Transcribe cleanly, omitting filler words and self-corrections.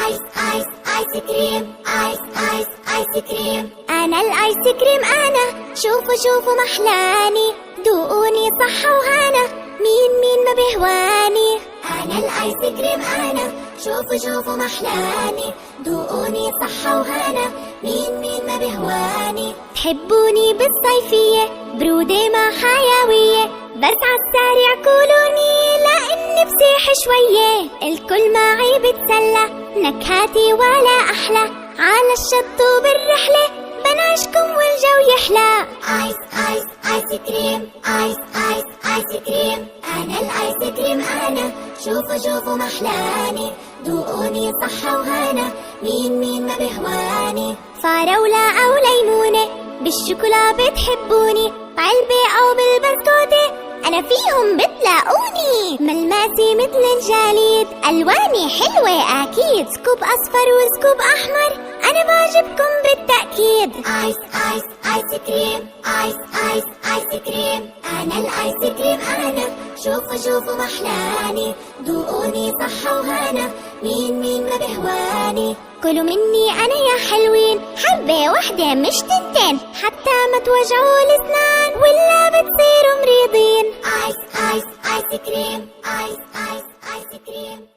آيس آيس آيس كريم، آيس آيس آيس كريم. أنا الآيس كريم أنا، شوفوا شوفوا محلاني، دوقوني صحة وهنا، مين ما بهواني. أنا الآيس كريم أنا، شوفوا شوفوا محلاني، دوقوني صحة وهنا، مين ما بهواني. تحبوني بالصيفية، برودة مع حيوية، بس عالسريع كولوني لأني بصيح شوية. الكل معي بتسلى، نكهاتي ولا أحلى، على الشط وبالرحلة بنعشكم والجو يحلى. آيس آيس آيس كريم، آيس آيس آيس كريم. أنا الآيس كريم أنا، شوفوا شوفوا محلاني، دوقوني صحة وهنا، مين ما بهواني. فراولة أو ليمونة، بالشوكولا بتحبوني، بعلبة أو بالبسكوتة أنا فيهم بتلاقوني. ملماسي مثل الجليد، ألواني حلوة أكيد، سكوب أصفر وسكوب أحمر أنا بعجبكم بالتأكيد. آيس آيس آيس كريم، آيس آيس آيس كريم. أنا الآيس كريم أنا، شوفوا شوفوا محلاني، دوقوني صحة وهنا، مين ما بهواني. كلوا مني أنا يا حلوين، حبة وحدة مش تنتين، حتى ما توجعوا الأسنان ولا بتصيروا مريضين. آيس آيس آيس كريم، آيس آيس آيس كريم.